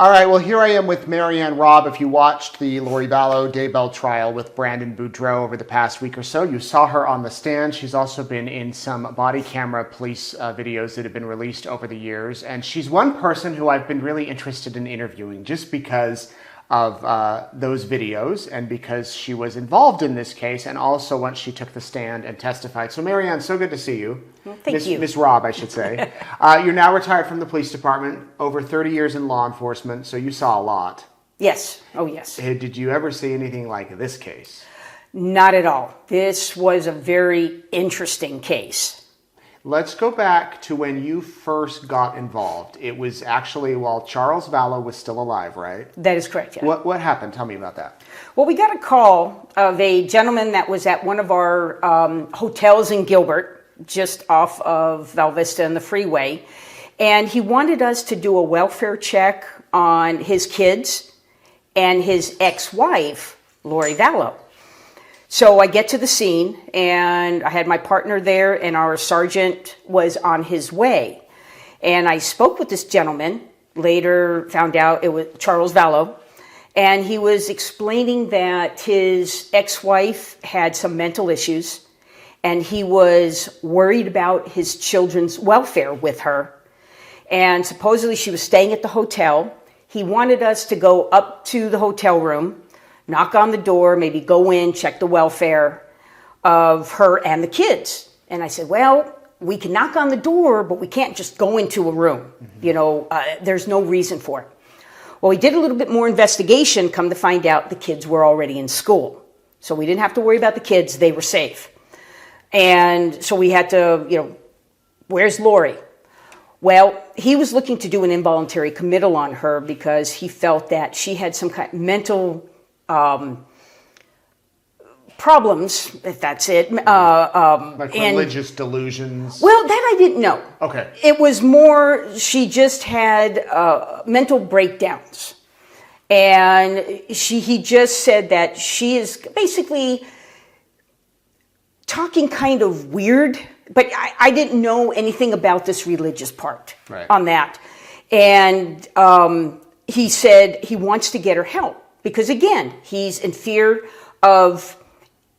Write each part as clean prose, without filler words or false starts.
All right, well, here I am with Marianne Robb. If you watched the Lori Vallow Daybell trial with Brandon Boudreaux over the past week or so, you saw her on the stand. She's also been in some body camera police videos that have been released over the years. And she's one person who I've been really interested in interviewing just because of those videos and because she was involved in this case and also once she took the stand and testified. So Marianne, so good to see you. Well, thank you. Miss Robb, I should say. You're now retired from the police department, over 30 years in law enforcement, so you saw a lot. Yes. Oh, yes. Did you ever see anything like this case? Not at all. This was a very interesting case. Let's go back to when you first got involved. It was actually while Charles Vallow was still alive, right? That is correct, yeah. What happened? Tell me about that. Well, we got a call of a gentleman that was at one of our hotels in Gilbert, just off of Val Vista and the freeway, and he wanted us to do a welfare check on his kids and his ex-wife, Lori Vallow. So I get to the scene, and I had my partner there, and our sergeant was on his way. And I spoke with this gentleman, later found out it was Charles Vallow, and he was explaining that his ex-wife had some mental issues, and he was worried about his children's welfare with her. And supposedly she was staying at the hotel. He wanted us to go up to the hotel room, knock on the door, maybe go in, check the welfare of her and the kids. And I said, well, we can knock on the door, but we can't just go into a room. Mm-hmm. You know, there's no reason for it. Well, we did a little bit more investigation, come to find out the kids were already in school. So we didn't have to worry about the kids, they were safe. And so we had to, where's Lori? Well, he was looking to do an involuntary committal on her because he felt that she had some kind of mental problems, if that's it. Like religious delusions? Well, that I didn't know. Okay. It was more, she just had mental breakdowns. And he just said that she is basically talking kind of weird, but I didn't know anything about this religious part on that. And he said he wants to get her help. Because again, he's in fear of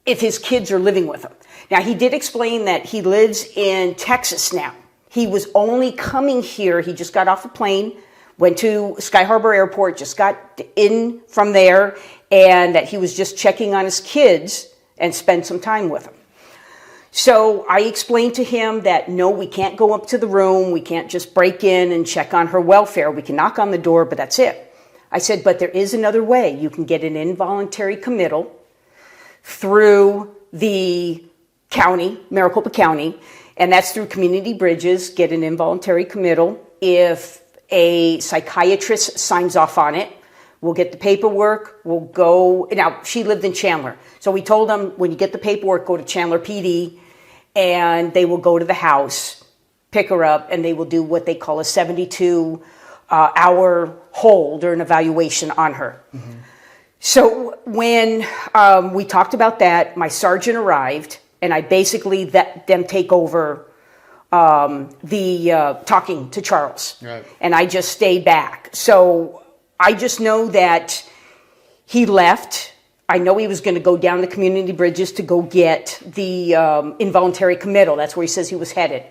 if his kids are living with him. Now, he did explain that he lives in Texas now. He was only coming here. He just got off a plane, went to Sky Harbor Airport, just got in from there, and that he was just checking on his kids and spend some time with them. So I explained to him that, no, we can't go up to the room. We can't just break in and check on her welfare. We can knock on the door, but that's it. I said, but there is another way. You can get an involuntary committal through the county, Maricopa County, and that's through Community Bridges. Get an involuntary committal. If a psychiatrist signs off on it, we'll get the paperwork. We'll go. Now, she lived in Chandler. So we told them, when you get the paperwork, go to Chandler PD, and they will go to the house, pick her up, and they will do what they call a 72-hour hold or an evaluation on her. Mm-hmm. So when we talked about that, my sergeant arrived, and I basically let them take over the talking to Charles. Right. And I just stayed back. So I just know that he left. I know he was going to go down the Community Bridges to go get the involuntary committal. That's where he says he was headed.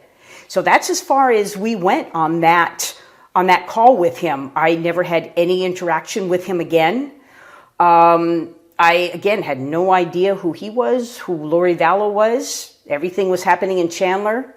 So that's as far as we went on that call with him. I never had any interaction with him again. I, again, had no idea who he was, who Lori Vallow was. Everything was happening in Chandler.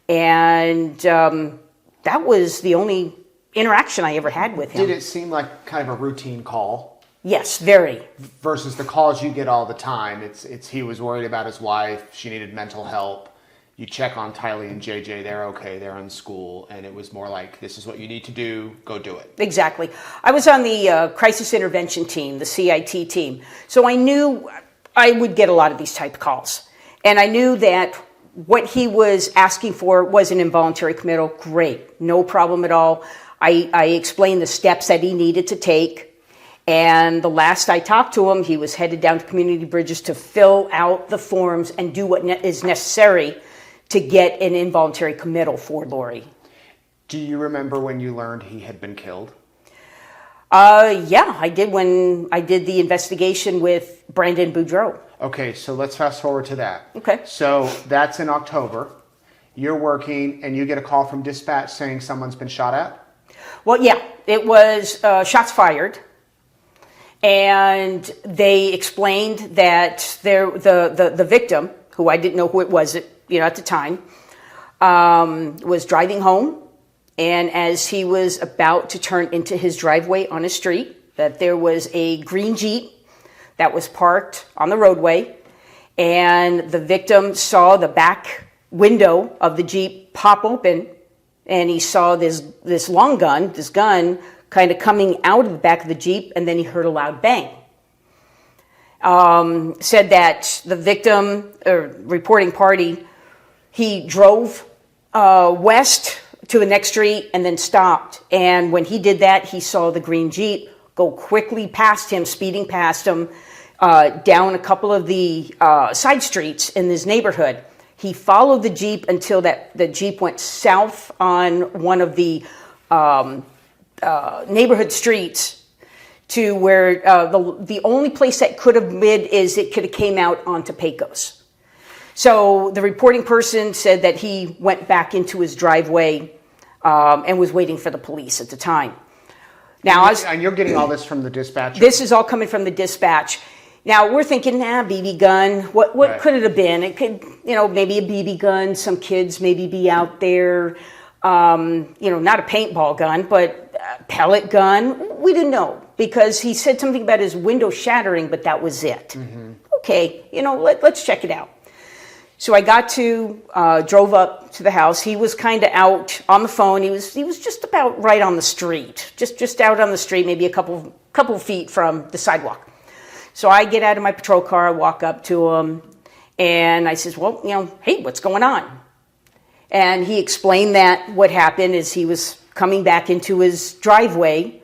And that was the only interaction I ever had with him. Did it seem like kind of a routine call? Yes, very. Versus the calls you get all the time. It's he was worried about his wife. She needed mental help. You check on Tylee and JJ, they're okay, they're in school, and it was more like, this is what you need to do, go do it. Exactly. I was on the crisis intervention team, the CIT team, so I knew I would get a lot of these type of calls. And I knew that what he was asking for was an involuntary committal. Great, no problem at all. I explained the steps that he needed to take, and the last I talked to him, he was headed down to Community Bridges to fill out the forms and do what is necessary to get an involuntary committal for Lori. Do you remember when you learned he had been killed? Yeah, I did when I did the investigation with Brandon Boudreaux. Okay, so let's fast forward to that. Okay. So that's in October. You're working and you get a call from dispatch saying someone's been shot at? Well, yeah, it was shots fired. And they explained that the victim, who I didn't know who it was at the time, was driving home. And as he was about to turn into his driveway on a street, that there was a green Jeep that was parked on the roadway. And the victim saw the back window of the Jeep pop open. And he saw this long gun, this gun, kind of coming out of the back of the Jeep, and then he heard a loud bang. Said that the victim, or reporting party, he drove west to the next street and then stopped. And when he did that, he saw the green Jeep go quickly past him, speeding past him, down a couple of the side streets in this neighborhood. He followed the Jeep until the Jeep went south on one of the neighborhood streets to where the only place that could have been is it could have came out onto Pecos. So the reporting person said that he went back into his driveway and was waiting for the police at the time. Now, and you're getting all this from the dispatcher? This is all coming from the dispatch. Now, we're thinking, BB gun, what right. Could it have been? It could, maybe a BB gun, some kids maybe be out there, not a paintball gun, but a pellet gun. We didn't know because he said something about his window shattering, but that was it. Mm-hmm. Okay, let's check it out. So I drove up to the house. He was kind of out on the phone. He was just about right on the street, just out on the street, maybe a couple feet from the sidewalk. So I get out of my patrol car, I walk up to him, and I says, well, hey, what's going on? And he explained that what happened is he was coming back into his driveway,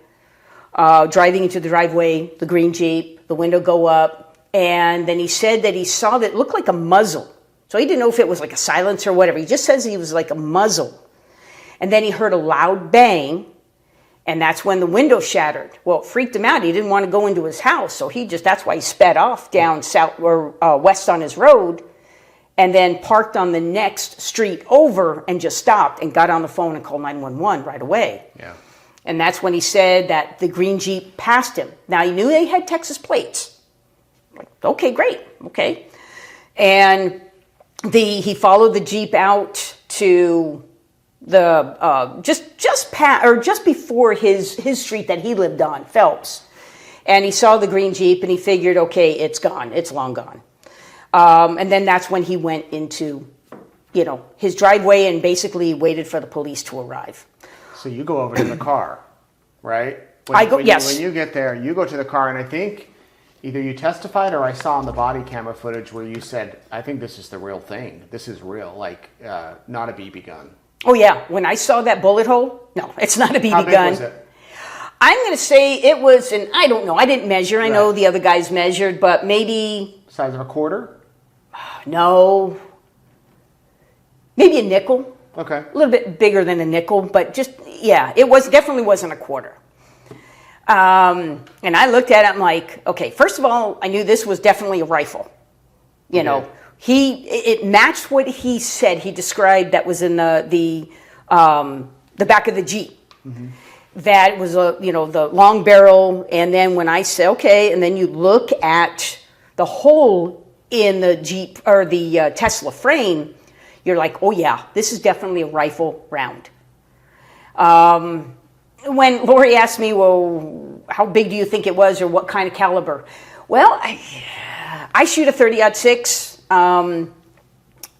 driving into the driveway, the green Jeep, the window go up, and then he said that he saw that it looked like a muzzle. So he didn't know if it was like a silencer or whatever. He just says he was like a muzzle. And then he heard a loud bang, and that's when the window shattered. Well, it freaked him out. He didn't want to go into his house, so that's why he sped off down south or west on his road, and then parked on the next street over and just stopped and got on the phone and called 911 right away. Yeah. And that's when he said that the green Jeep passed him. Now, he knew they had Texas plates. Like, okay, great, okay. And he followed the Jeep out to the just before his street that he lived on, Phelps, and he saw the green Jeep and he figured, okay, it's gone, it's long gone, and then that's when he went into, his driveway and basically waited for the police to arrive. So you go over to the car, right? Yes. When you get there, you go to the car, and I think either you testified or I saw on the body camera footage where you said, I think this is the real thing. This is real, like not a BB gun. Oh, yeah. When I saw that bullet hole, no, it's not a BB gun. How big was it? I'm going to say it was I don't know. I didn't measure. I know the other guys measured, but maybe... Size of a quarter? No. Maybe a nickel. Okay. A little bit bigger than a nickel, but it definitely wasn't a quarter. And I looked at it, I'm like, okay, first of all, I knew this was definitely a rifle. It matched what he said he described that was in the back of the Jeep. Mm-hmm. That was the long barrel, and then when I said okay, and then you look at the hole in the Jeep or the Tesla frame, you're like, oh yeah, this is definitely a rifle round. When Lori asked me, well, how big do you think it was or what kind of caliber? Well, I shoot a 30-06.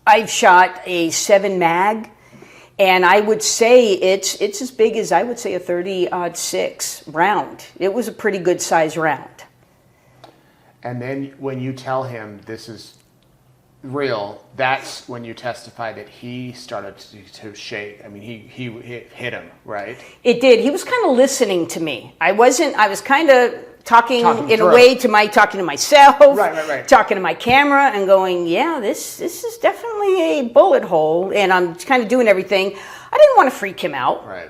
I've shot a 7 mag, and I would say it's as big as I would say a 30-06 round. It was a pretty good size round. And then when you tell him this is real, that's when you testify that he started to shake. I mean, he hit him, right? It did. He was kind of listening to me. I was kind of talking in a way talking to myself, right. Talking to my camera and going, yeah, this is definitely a bullet hole, and I'm kind of doing everything. I didn't want to freak him out. Right.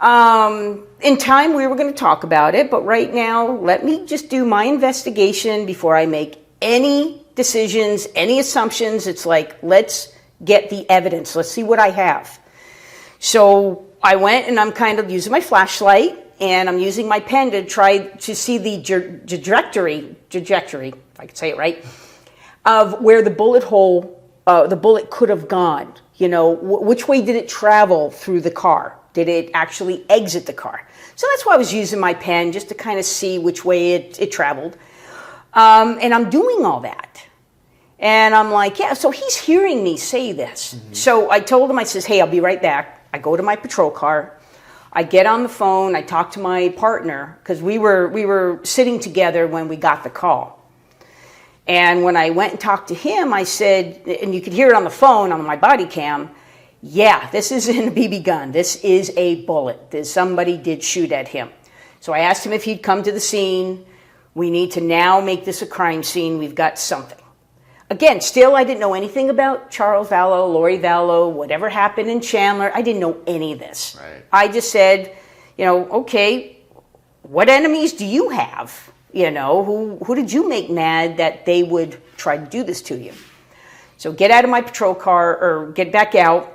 In time, we were going to talk about it, but right now, let me just do my investigation before I make any decisions, any assumptions. It's like, let's get the evidence. Let's see what I have. So I went and I'm kind of using my flashlight and I'm using my pen to try to see the trajectory, if I could say it right, of where the bullet hole, the bullet could have gone. You know, which way did it travel through the car? Did it actually exit the car? So that's why I was using my pen, just to kind of see which way it traveled. And I'm doing all that. And I'm like, yeah, so he's hearing me say this. Mm-hmm. So I told him, I says, hey, I'll be right back. I go to my patrol car. I get on the phone. I talk to my partner, because we were sitting together when we got the call. And when I went and talked to him, I said, and you could hear it on the phone on my body cam, yeah, this isn't a BB gun. This is a bullet. Somebody did shoot at him. So I asked him if he'd come to the scene. We need to now make this a crime scene. We've got something. Again, still, I didn't know anything about Charles Vallow, Lori Vallow, whatever happened in Chandler. I didn't know any of this. Right. I just said, you know, okay, what enemies do you have? You know, who did you make mad that they would try to do this to you? So get out of my patrol car, or get back out.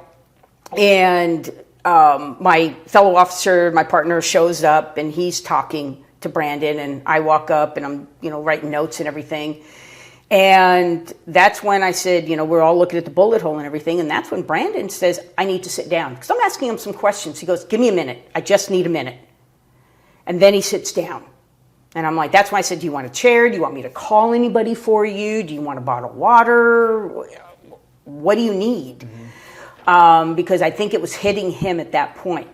And my fellow officer, my partner, shows up, and he's talking to Brandon, and I walk up, and I'm, you know, writing notes and everything. And that's when I said, you know, we're all looking at the bullet hole and everything, and that's when Brandon says, I need to sit down. Because I'm asking him some questions. He goes, give me a minute. I just need a minute. And then he sits down. And I'm like, that's when I said, do you want a chair? Do you want me to call anybody for you? Do you want a bottle of water? What do you need? Mm-hmm. Because I think it was hitting him at that point.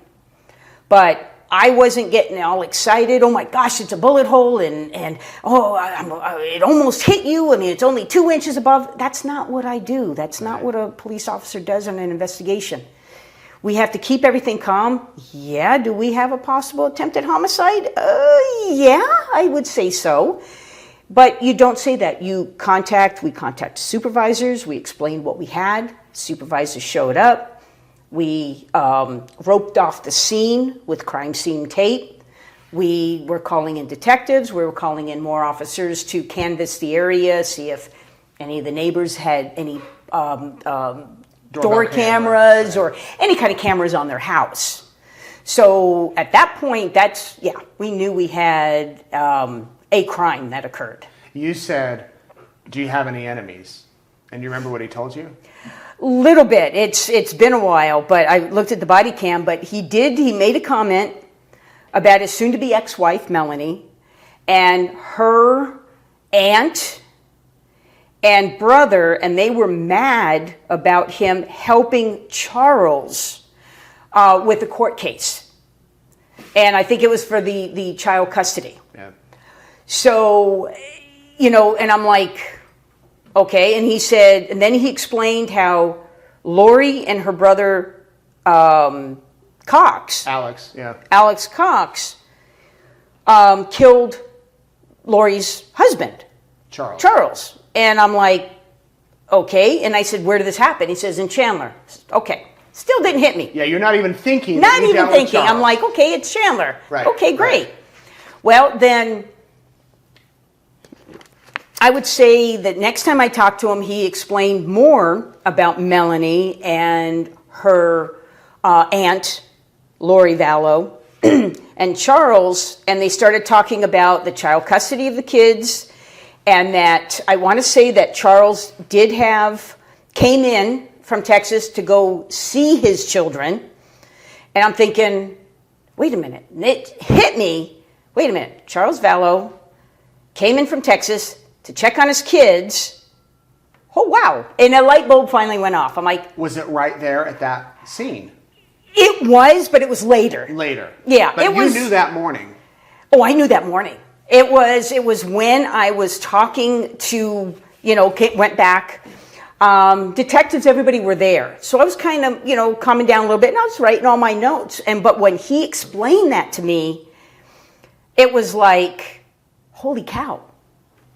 But I wasn't getting all excited. Oh my gosh, it's a bullet hole, and it almost hit you. I mean, it's only 2 inches above. That's not what I do. That's not what a police officer does in an investigation. We have to keep everything calm. Yeah, do we have a possible attempted homicide? Yeah, I would say so. But you don't say that. We contact supervisors. We explained what we had. Supervisors showed up. We roped off the scene with crime scene tape. We were calling in detectives. We were calling in more officers to canvass the area, see if any of the neighbors had any door cameras or any kind of cameras on their house. So at that point, we knew we had a crime that occurred. You said, do you have any enemies? And you remember what he told you? Little bit. It's been a while, but I looked at the body cam, but he made a comment about his soon-to-be ex-wife, Melanie, and her aunt and brother, and they were mad about him helping Charles with the court case. And I think it was for the child custody. Yeah. So, you know, and I'm like, okay, and he said, and then he explained how Lori and her brother Cox, Alex Cox, killed Lori's husband, Charles. And I'm like, okay. And I said, where did this happen? He says, in Chandler. Okay. Still didn't hit me. Yeah, you're not even thinking. Not even thinking. I'm like, okay, it's Chandler. Right. Okay, great. Right. Well, then I would say that next time I talked to him, he explained more about Melanie and her aunt, Lori Vallow, and Charles, and they started talking about the child custody of the kids, and that I want to say that Charles came in from Texas to go see his children, and I'm thinking, wait a minute, it hit me, wait a minute, Charles Vallow came in from Texas to check on his kids. Oh, wow. And a light bulb finally went off. I'm like... Was it right there at that scene? It was, but it was later. Later. Yeah. But you knew that morning. Oh, I knew that morning. It was when I was talking to, went back. Detectives, everybody were there. So I was kind of, calming down a little bit, and I was writing all my notes. But when he explained that to me, it was like, holy cow.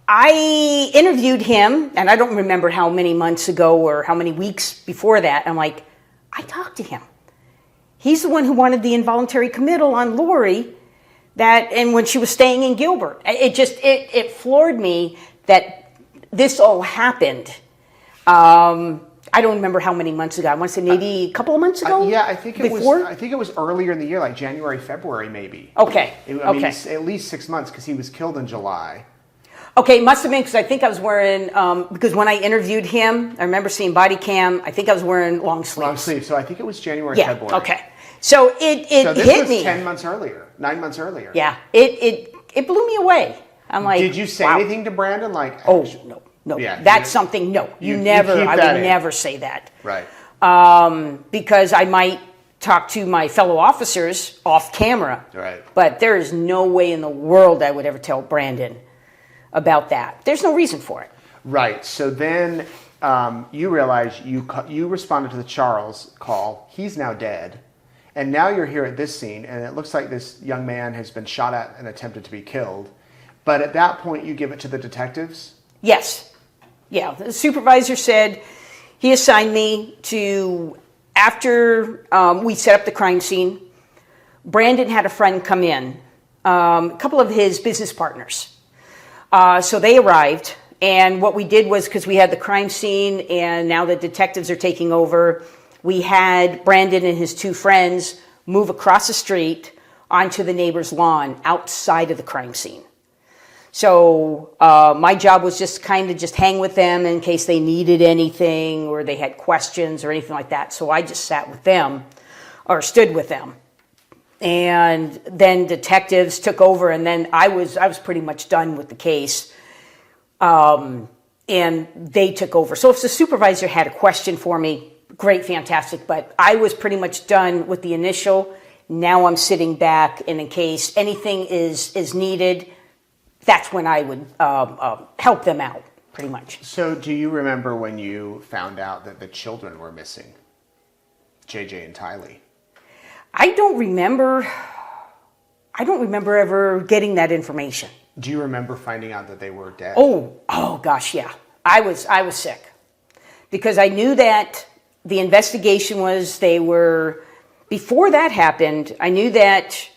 I interviewed him, and I don't remember how many months ago or how many weeks before that. I'm like, I talked to him. He's the one who wanted the involuntary committal on Lori, and when she was staying in Gilbert. It floored me that this all happened. I don't remember how many months ago. I want to say maybe a couple of months ago. Yeah, I think it before? was. I think it was earlier in the year, like January, February, maybe. Okay. I mean, it's at least 6 months because he was killed in July. Okay, it must have been because I think I was wearing, because when I interviewed him, I remember seeing body cam, I think I was wearing long sleeves. Long sleeves, so I think it was January, Yeah, February. okay. So it So this hit was me. 10 months earlier, 9 months earlier. Yeah, it blew me away. I'm like, Did you say wow. anything to Brandon? Like, Oh, no. Yeah, That's something, no. you Never, keep I that would in. never say that. Right. Because I might talk to my fellow officers off camera. Right. But there is no way in the world I would ever tell Brandon about that. There's no reason for it. Right. So then you realize you responded to the Charles call. He's now dead. And now you're here at this scene, and it looks like this young man has been shot at and attempted to be killed. But at that point, you give it to the detectives? Yes. Yeah. The supervisor said he assigned me to, after we set up the crime scene, Brandon had a friend come in, a couple of his business partners. So they arrived, and what we did was, because we had the crime scene and now the detectives are taking over, we had Brandon and his two friends move across the street onto the neighbor's lawn outside of the crime scene. So my job was just kind of just hang with them in case they needed anything or they had questions or anything like that. So I just sat with them or stood with them. And then detectives took over, and then I was pretty much done with the case. And they took over. So if the supervisor had a question for me, great, fantastic. But I was pretty much done with the initial. Now I'm sitting back, and in case anything is needed, that's when I would help them out, pretty much. So do you remember when you found out that the children were missing? JJ and Tylee. I don't remember ever getting that information. Do you remember finding out that they were dead? Oh gosh, yeah. I was sick because I knew that the investigation was before that happened, I knew that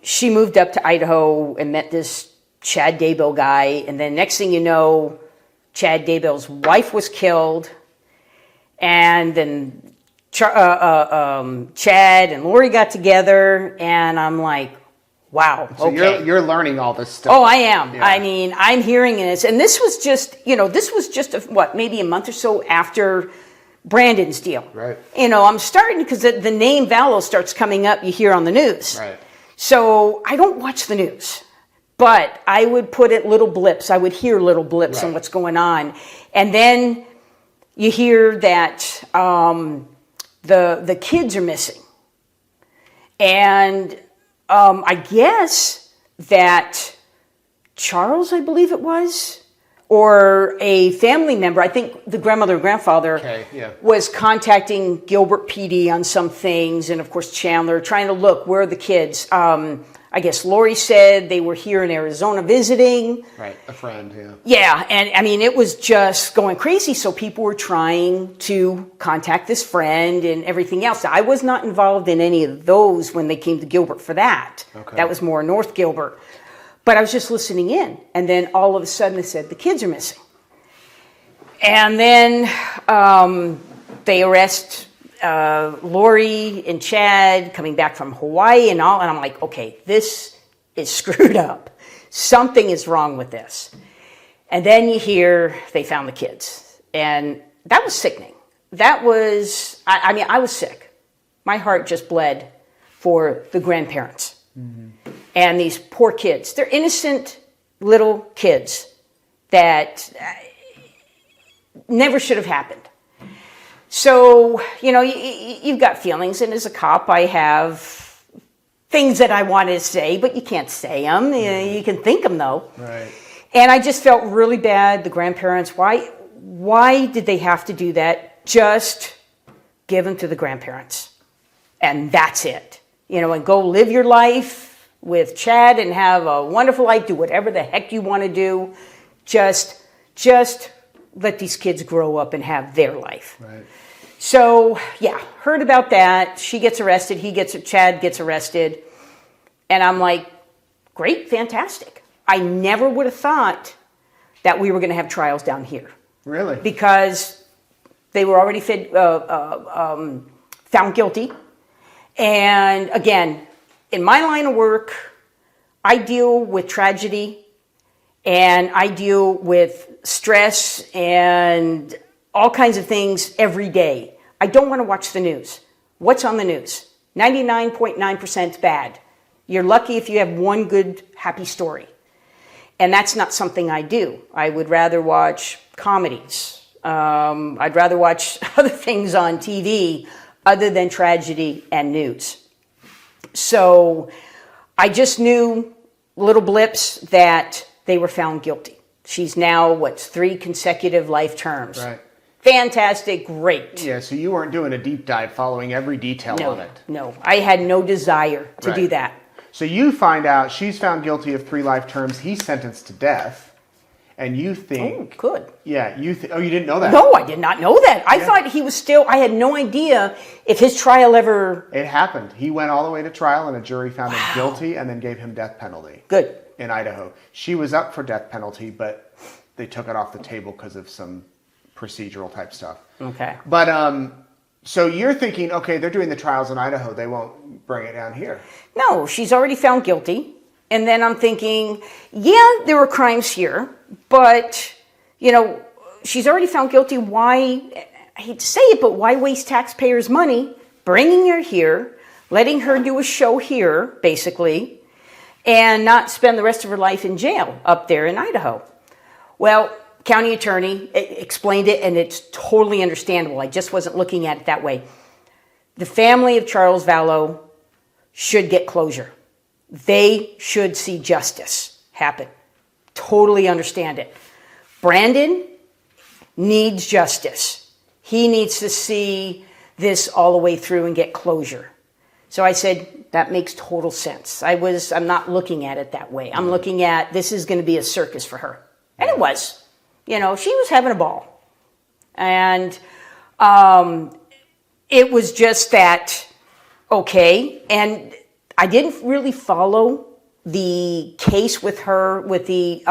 she moved up to Idaho and met this Chad Daybell guy, and then next thing you know, Chad Daybell's wife was killed, and then Chad and Lori got together, and I'm like, wow, so okay. You're learning all this stuff. Oh, I am. Yeah. I mean, I'm hearing this, and this was just maybe a month or so after Brandon's deal. Right. I'm starting, because the name Vallow starts coming up, you hear on the news. Right. So I don't watch the news, but I would put it little blips. I would hear little blips on what's going on. And then you hear that the kids are missing. And I guess that Charles, I believe it was, or a family member, I think the grandmother or grandfather was contacting Gilbert PD on some things, and of course Chandler, trying to look, where are the kids? I guess Lori said they were here in Arizona visiting. Right, a friend, yeah. Yeah, and I mean, it was just going crazy, so people were trying to contact this friend and everything else. I was not involved in any of those when they came to Gilbert for that. Okay. That was more North Gilbert. But I was just listening in, and then all of a sudden they said, the kids are missing. And then they arrest Lori and Chad coming back from Hawaii and all, and I'm like, okay, this is screwed up. Something is wrong with this. And then you hear they found the kids. And that was sickening. That was, I mean, I was sick. My heart just bled for the grandparents. Mm-hmm. And these poor kids. They're innocent little kids that never should have happened. So, you've got feelings, and as a cop, I have things that I want to say, but you can't say them. You can think them, though. Right. And I just felt really bad. The grandparents, why did they have to do that? Just give them to the grandparents. And that's it. And go live your life with Chad and have a wonderful life. Do whatever the heck you want to do. Just let these kids grow up and have their life. Right. So, yeah, heard about that. She gets arrested. Chad gets arrested. And I'm like, great, fantastic. I never would have thought that we were going to have trials down here. Really? Because they were already found guilty. And again, in my line of work, I deal with tragedy and I deal with stress and all kinds of things every day. I don't want to watch the news. What's on the news? 99.9% bad. You're lucky if you have one good, happy story. And that's not something I do. I would rather watch comedies. I'd rather watch other things on TV other than tragedy and news. So I just knew little blips that they were found guilty. She's now, 3 consecutive life terms. Right. Fantastic, great. Yeah, so you weren't doing a deep dive following every detail of it. No, I had no desire to do that. So you find out she's found guilty of 3 life terms, he's sentenced to death, and you think... Oh, good. Yeah, you didn't know that? No, I did not know that. I thought he was still... I had no idea if his trial ever... It happened. He went all the way to trial, and a jury found him guilty and then gave him death penalty. Good. In Idaho. She was up for death penalty, but they took it off the table because of some procedural type stuff. Okay. But, so you're thinking, okay, they're doing the trials in Idaho. They won't bring it down here. No, she's already found guilty. And then I'm thinking, yeah, there were crimes here, but, she's already found guilty. Why, I hate to say it, but why waste taxpayers' money bringing her here, letting her do a show here, basically, and not spend the rest of her life in jail up there in Idaho? Well, county attorney explained it, and it's totally understandable. I just wasn't looking at it that way. The family of Charles Vallow should get closure. They should see justice happen. Totally understand it. Brandon needs justice. He needs to see this all the way through and get closure. So I said, that makes total sense. I'm not looking at it that way. I'm looking at, this is going to be a circus for her. And it was. She was having a ball. And it was just that, okay. And I didn't really follow the case with her, with the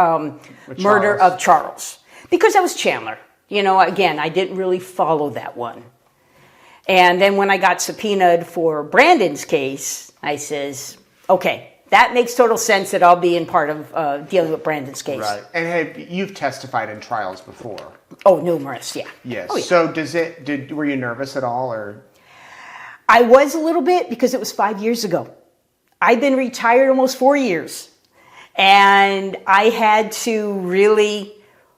murder of Charles. Because that was Chandler. Again, I didn't really follow that one. And then when I got subpoenaed for Brandon's case, I says, okay, that makes total sense that I'll be in part of dealing with Brandon's case. Right. And you've testified in trials before. Oh, numerous, yeah. Yes. Oh, yeah. So were you nervous at all, or? I was a little bit because it was 5 years ago. I've been retired almost 4 years. And I had to really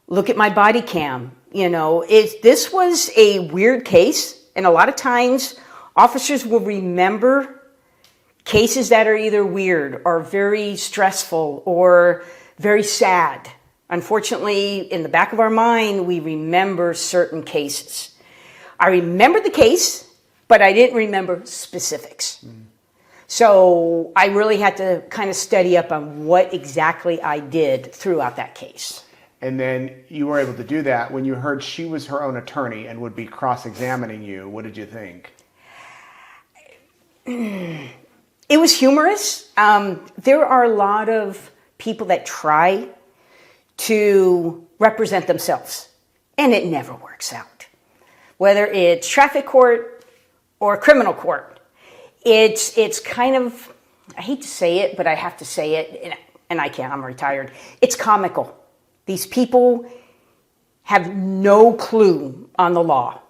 look at my body cam. This was a weird case. And a lot of times, officers will remember cases that are either weird or very stressful or very sad. Unfortunately, in the back of our mind, we remember certain cases. I remember the case, but I didn't remember specifics. So I really had to kind of study up on what exactly I did throughout that case. And then you were able to do that. When you heard she was her own attorney and would be cross-examining you, what did you think? It was humorous. There are a lot of people that try to represent themselves, and it never works out. Whether it's traffic court or criminal court, it's kind of, I hate to say it, but I have to say it, and I can't, I'm retired. It's comical. These people have no clue on the law,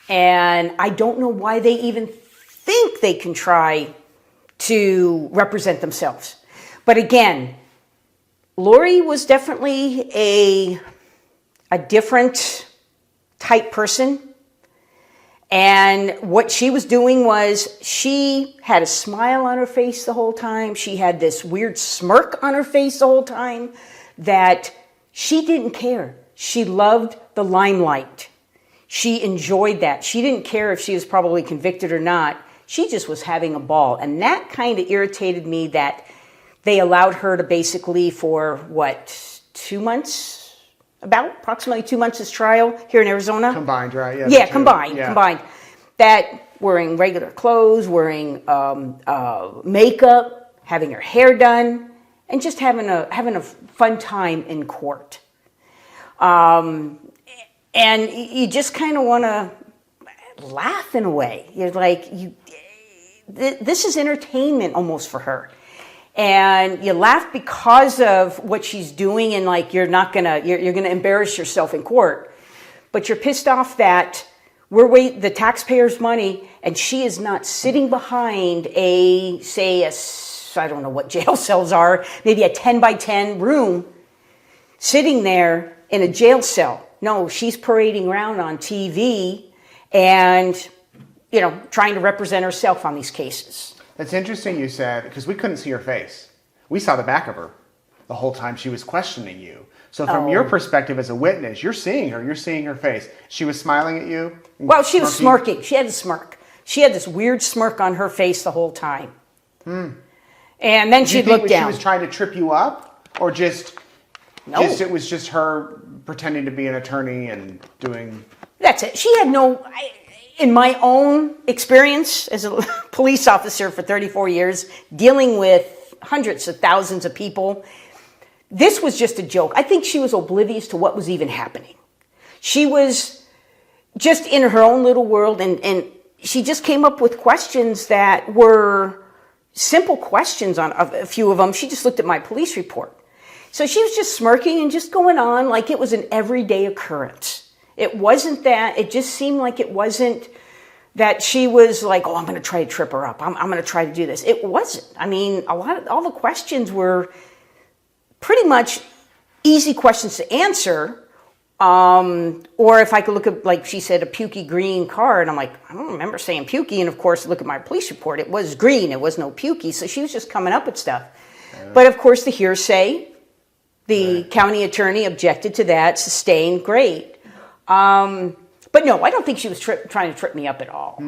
and I don't know why they even think they can try to represent themselves. But again, Lori was definitely a different type person. And what she was doing was she had a smile on her face the whole time. She had this weird smirk on her face the whole time that she didn't care. She loved the limelight. She enjoyed that. She didn't care if she was probably convicted or not. She just was having a ball. And that kind of irritated me that they allowed her to basically for, 2 months? About approximately 2 months' trial here in Arizona. Combined, right? Yeah, combined. that wearing regular clothes, wearing makeup, having her hair done, and just having a fun time in court. And you just kind of want to laugh in a way. You're like, this is entertainment almost for her. And you laugh because of what she's doing, and like you're gonna embarrass yourself in court. But you're pissed off that the taxpayers' money, and she is not sitting behind I don't know what jail cells are, maybe a 10 by 10 room, sitting there in a jail cell. No, she's parading around on TV and, trying to represent herself on these cases. It's interesting you said, because we couldn't see her face. We saw the back of her the whole time she was questioning you. So from your perspective as a witness, you're seeing her face. She was smiling at you? Well, she was smirking. She had a smirk. She had this weird smirk on her face the whole time. And then she'd look down. She was trying to trip you up? Or just it was just her pretending to be an attorney and doing... That's it. She had in my own experience as a police officer for 34 years, dealing with hundreds of thousands of people, this was just a joke. I think she was oblivious to what was even happening. She was just in her own little world, and she just came up with questions that were simple questions on a few of them. She just looked at my police report. So she was just smirking and just going on like it was an everyday occurrence. It wasn't that. It just seemed like it wasn't that she was like, oh, I'm going to try to trip her up. I'm going to try to do this. It wasn't. I mean, all the questions were pretty much easy questions to answer. Or if I could look at, like she said, a pukey green car, and I'm like, I don't remember saying pukey. And of course, look at my police report. It was green. It was no pukey. So she was just coming up with stuff. But of course, the hearsay, the county attorney objected to that, sustained, great. But no, I don't think she was trying to trip me up at all.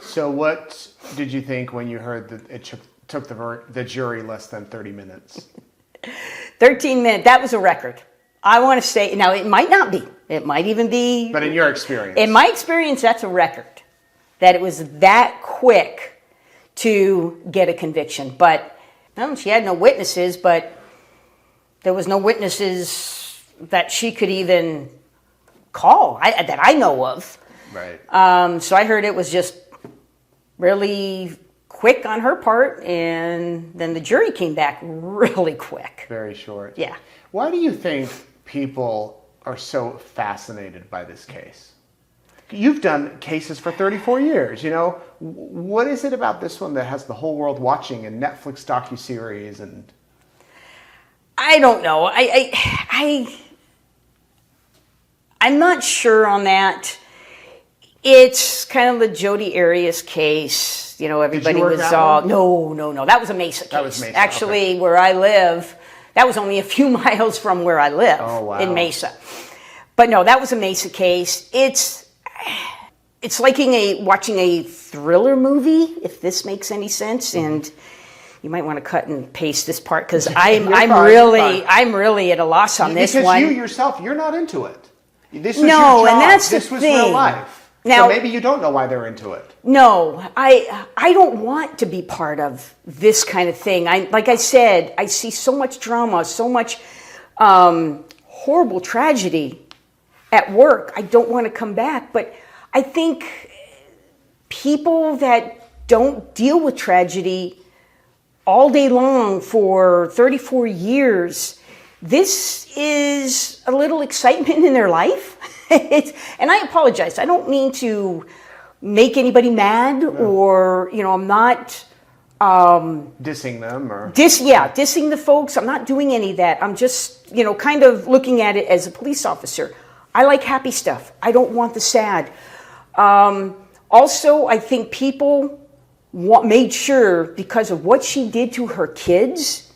So what did you think when you heard that it took the jury less than 30 minutes? 13 minutes, that was a record. I want to say, now it might not be. It might even be. But in your experience? In my experience, that's a record. That it was that quick to get a conviction. But she had no witnesses, but there was no witnesses that she could even call that I know of. Right. So I heard it was just really quick on her part, and then the jury came back really quick. Very short. Yeah. Why do you think people are so fascinated by this case? You've done cases for 34 years, What is it about this one that has the whole world watching, and Netflix docuseries and... I don't know. I'm not sure on that. It's kind of the Jodi Arias case. Everybody was all... No. That was a Mesa case. That was Mesa. Actually, okay. where I live, that was only a few miles from where I live. Oh, wow. In Mesa. But no, that was a Mesa case. It's like watching a thriller movie, if this makes any sense. And you might want to cut and paste this part because I'm really at a loss on this one. Because you yourself, you're not into it. This was no, your job. And that's this the was thing. Real life. Now, so maybe you don't know why they're into it. No, I don't want to be part of this kind of thing. Like I said, I see so much drama, so much horrible tragedy at work. I don't want to come back, but I think people that don't deal with tragedy all day long for 34 years, this is a little excitement in their life. And I apologize. I don't mean to make anybody mad or, I'm not... dissing them or... dissing the folks. I'm not doing any of that. I'm just, kind of looking at it as a police officer. I like happy stuff. I don't want the sad. Also, I think people made sure, because of what she did to her kids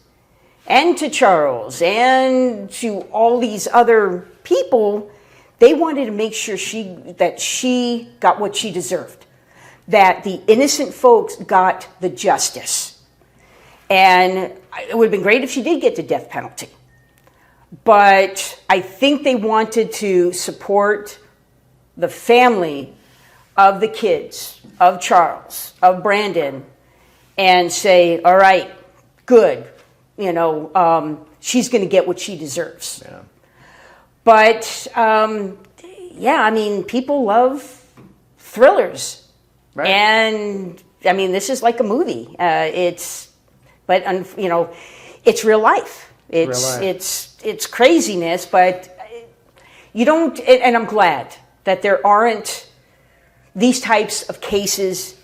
and to Charles and to all these other people, they wanted to make sure that she got what she deserved, that the innocent folks got the justice. And it would have been great if she did get the death penalty. But I think they wanted to support the family of the kids, of Charles, of Brandon, and say, all right, good, she's going to get what she deserves. Yeah. But, people love thrillers. Right. And, this is like a movie. It's real life. It's craziness, but you don't, and I'm glad that there aren't these types of cases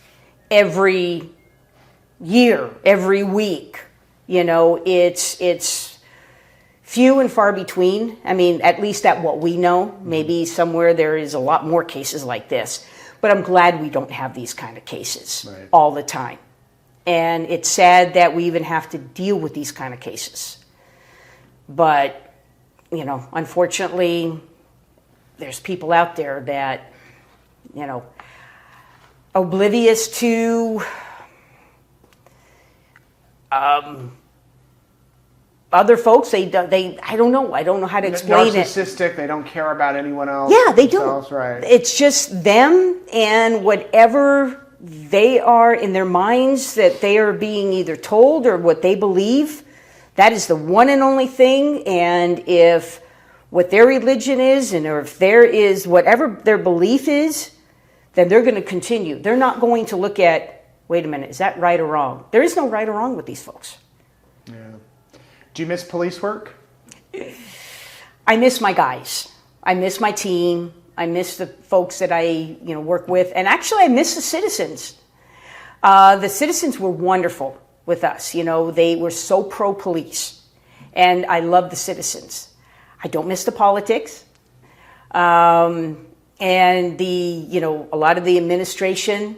every year, every week. It's few and far between. At least at what we know. Maybe somewhere there is a lot more cases like this. But I'm glad we don't have these kind of cases all the time. And it's sad that we even have to deal with these kind of cases. But, unfortunately, there's people out there that, oblivious to other folks. I don't know how to explain it. Narcissistic. They don't care about anyone else. Yeah, they don't. Right. It's just them and whatever they are in their minds that they are being either told or what they believe. That is the one and only thing. And if what their religion is, or if there is whatever their belief is, then they're going to continue. They're not going to look at, wait a minute, is that right or wrong? There is no right or wrong with these folks. Yeah. Do you miss police work? I miss my guys. I miss my team. I miss the folks that I work with. And actually, I miss the citizens. The citizens were wonderful with us. They were so pro-police. And I love the citizens. I don't miss the politics. And a lot of the administration.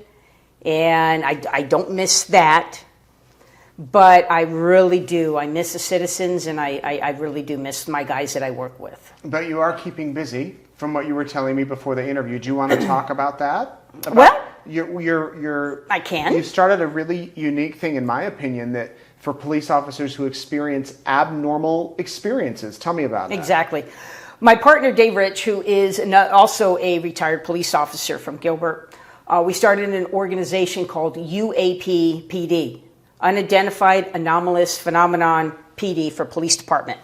And I don't miss that. But I really do. I miss the citizens, and I really do miss my guys that I work with. But you are keeping busy, from what you were telling me before the interview. Do you want to talk about that? I can. You started a really unique thing, in my opinion, that for police officers who experience abnormal experiences. Tell me about that. Exactly. My partner, Dave Rich, who is also a retired police officer from Gilbert, we started an organization called UAP PD. Unidentified Anomalous Phenomenon PD for Police Department.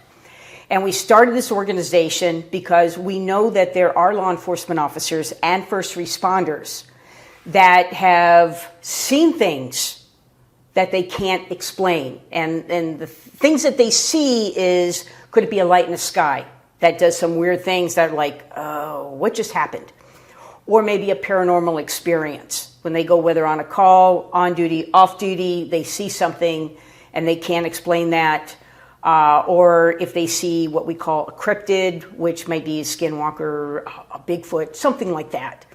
And we started this organization because we know that there are law enforcement officers and first responders that have seen things that they can't explain. And the things that they see is, could it be a light in the sky that does some weird things that are like, oh, what just happened? Or maybe a paranormal experience. When they go, whether on a call, on duty, off duty, they see something and they can't explain that. Or if they see what we call a cryptid, which might be a skinwalker, a Bigfoot, something like that.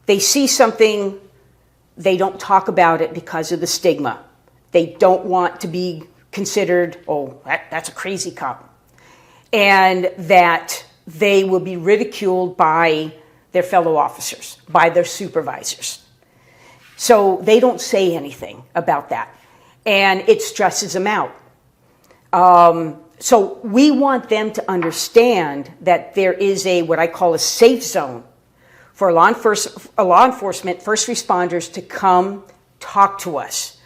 They see something, they don't talk about it because of the stigma. They don't want to be considered, oh, that's a crazy cop. And that they will be ridiculed by their fellow officers, by their supervisors. So they don't say anything about that. And it stresses them out. So we want them to understand that there is what I call a safe zone for law enforcement, first responders to come talk to us,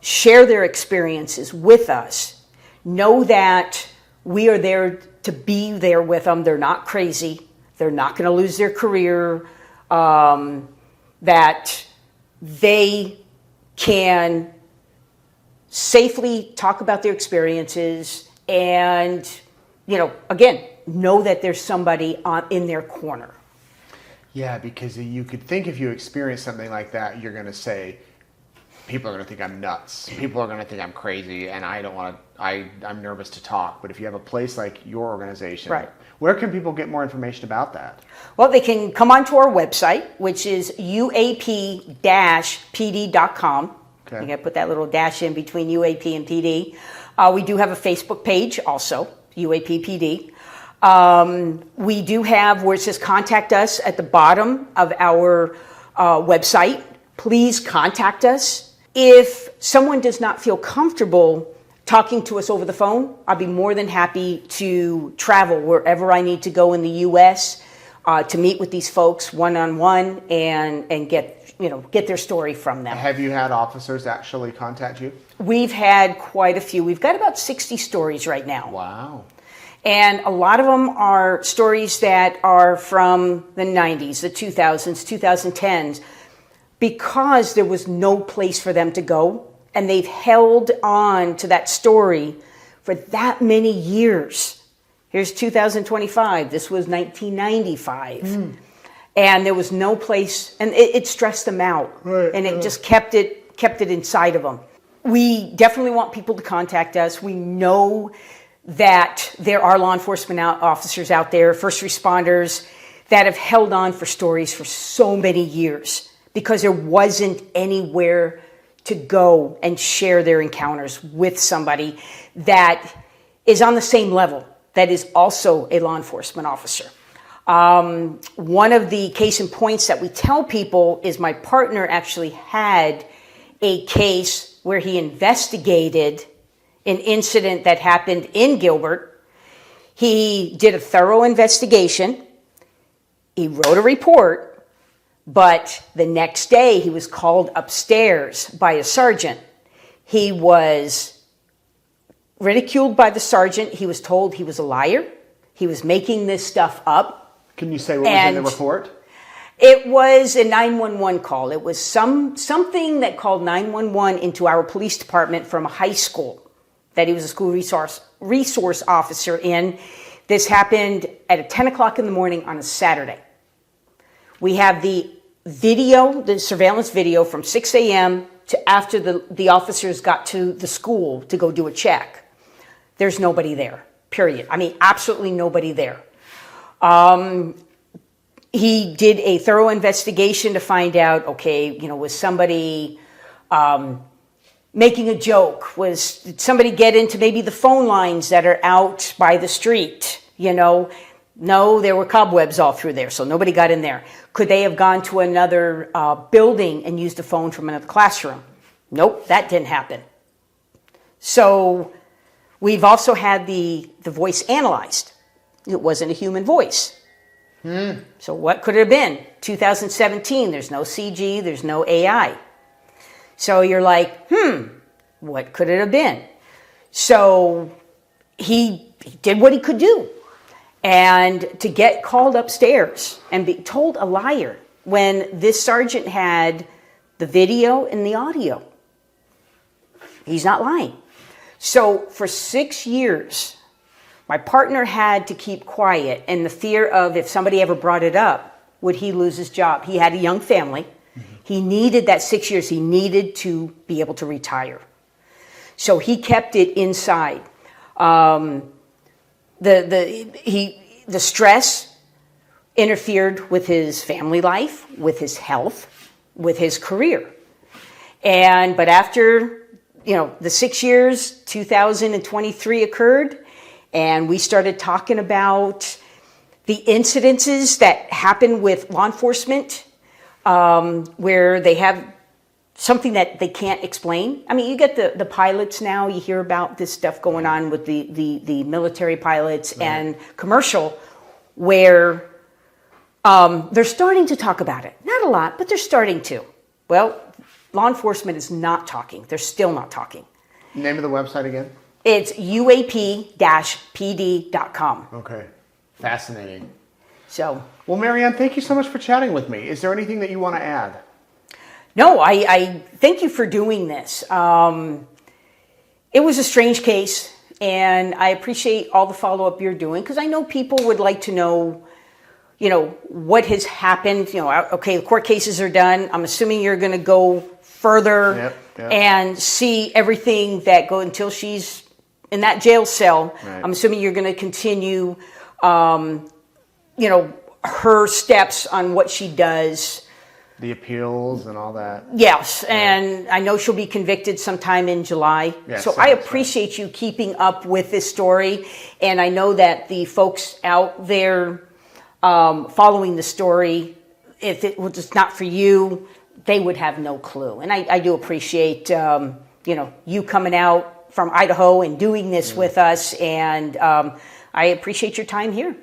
share their experiences with us, know that we are there to be there with them. They're not crazy. They're not going to lose their career, that they can safely talk about their experiences and, again, know that there's somebody in their corner. Yeah, because you could think if you experience something like that, you're going to say, people are going to think I'm nuts. People are going to think I'm crazy, and I don't want to. I'm nervous to talk. But if you have a place like your organization, right. Where can people get more information about that? Well, they can come onto our website, which is uap-pd.com. Okay. You got to put that little dash in between UAP and PD. We do have a Facebook page also, UAP PD. We do have where it says contact us at the bottom of our website. Please contact us. If someone does not feel comfortable talking to us over the phone, I'll be more than happy to travel wherever I need to go in the U.S. to meet with these folks one-on-one and get their story from them. Have you had officers actually contact you? We've had quite a few. We've got about 60 stories right now. Wow. And a lot of them are stories that are from the 90s, the 2000s, 2010s, because there was no place for them to go. And they've held on to that story for that many years. Here's 2025. This was 1995. And there was no place, and it stressed them out. Right, and it just kept it inside of them. We definitely want people to contact us. We know that there are law enforcement officers out there, first responders, that have held on for stories for so many years because there wasn't anywhere to go and share their encounters with somebody that is on the same level, that is also a law enforcement officer. One of the case in points that we tell people is my partner actually had a case where he investigated an incident that happened in Gilbert. He did a thorough investigation. He wrote a report, but the next day he was called upstairs by a sergeant. He was ridiculed by the sergeant. He was told he was a liar. He was making this stuff up. Can you say what was in the report? It was a 911 call. It was something that called 911 into our police department from a high school that he was a school resource officer in. This happened at 10 o'clock in the morning on a Saturday. We have the video, the surveillance video from 6 a.m. to after the officers got to the school to go do a check. There's nobody there, period. I mean, absolutely nobody there. He did a thorough investigation to find out, okay, was somebody making a joke? Did somebody get into maybe the phone lines that are out by the street? No, there were cobwebs all through there, so nobody got in there. Could they have gone to another building and used a phone from another classroom? Nope, that didn't happen. So we've also had the voice analyzed. It wasn't a human voice. So what could it have been? 2017, there's no CG, there's no AI. So you're like, what could it have been? So he did what he could do. And to get called upstairs and be told a liar when this sergeant had the video and the audio. He's not lying. So for 6 years, my partner had to keep quiet in the fear of if somebody ever brought it up, would he lose his job? He had a young family. He needed that 6 years. He needed to be able to retire. So he kept it inside. The stress interfered with his family life, with his health, with his career. But after, the 6 years, 2023 occurred, and we started talking about the incidences that happen with law enforcement, where they have something that they can't explain. I mean, you get the pilots now, you hear about this stuff going on with the military pilots and commercial, where they're starting to talk about it. Not a lot, but they're starting to. Well, law enforcement is not talking. They're still not talking. Name of the website again? It's UAP-PD.com. Okay. Fascinating. So, well, Marianne, thank you so much for chatting with me. Is there anything that you want to add? No, I thank you for doing this. It was a strange case, and I appreciate all the follow-up you're doing, because I know people would like to know, what has happened. Okay, the court cases are done. I'm assuming you're going to go further and see everything that go until she's in that jail cell. Right. I'm assuming you're going to continue, her steps on what she does. The appeals and all that. Yes, and I know she'll be convicted sometime in July. Yes, so I appreciate you keeping up with this story, and I know that the folks out there following the story, if it was just not for you, they would have no clue. And I do appreciate you coming out from Idaho and doing this with us, and I appreciate your time here.